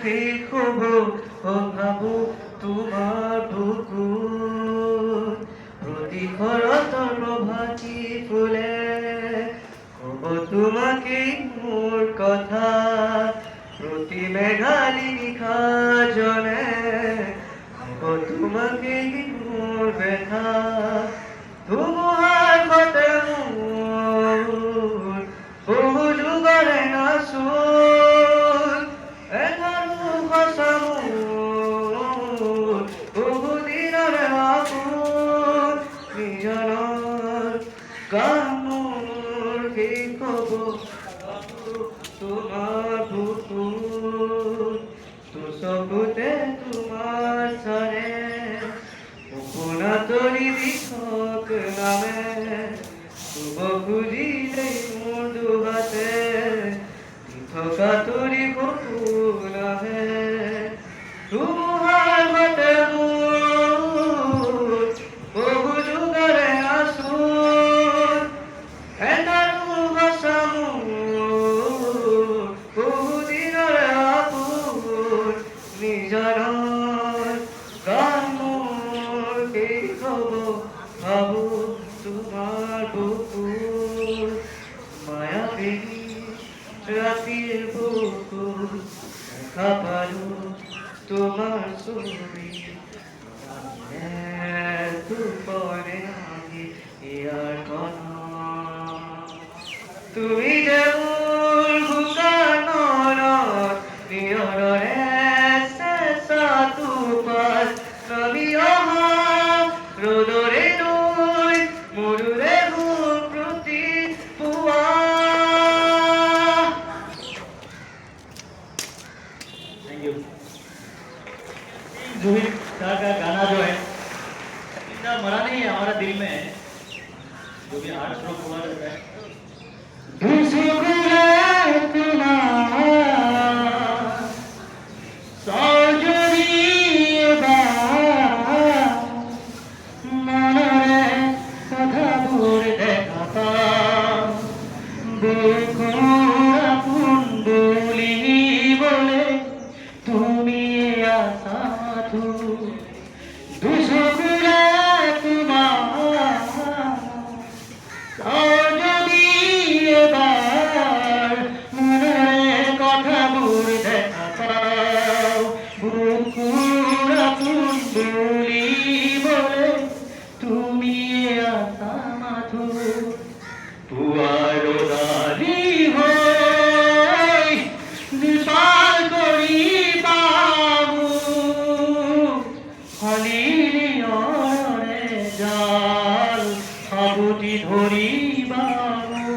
ঠিক হব ও ভাবো তোমার বুকুত প্রতিফলতর প্রভাতী ফুলে কব তোমাকে মোর কথা প্রতি মেঘালি নিশা জলে কব তোমাকে মোর ব্যথা ধুমুহাৰ সতে মোৰ বহু যুগৰে নাচোন এধাৰো সঁচা মোৰ বহু দিনৰে আপোন নিজানৰ গান মোৰ সেই কব তোমাৰ বুকুত চকুতে তোমাৰ চাৰে সপোনা তৰি দিশক নামে শুভ খুজিলেই মোৰ দুহাতে থকা তৰি সপোন আহে ধুমুহাৰ সতে মোৰ বহু যুগৰে আচোন এটাৰো সঁচা মোৰ বহু দিনৰে আপোন নিজানৰ গান মোৰ সেই কব ভাবো তোমাৰ বুকুত মায়াবিনী ৰাতিৰ বুকুত দেখা পালো তোমাৰ ছবি দুপৰে আহি ইয়াৰ কণত তুমি যে মোৰ শুকানত নিয়ৰৰে চেঁচা টোপাল নামি অহা ৰ'দৰে নৈ মৰুৰে মোৰ প্ৰতি পুৱা थैंक यू। जुबिन सर का गाना जो है इतना मरा नहीं है हमारा दिल में है, जो भी हार्ट स्ट्रोक हुआ रहता है। তুমি আসাধু দুসকুলে তোমার যদি এবার মনের কথা বলে দেখা পাও বুকুরা কুণ্ডলি বলে তুমি আসা মাধু পুয়ারো দালি হই নিপাল করি পাবু হলিলিয়রে জাল সাবুটি ধরি বাবু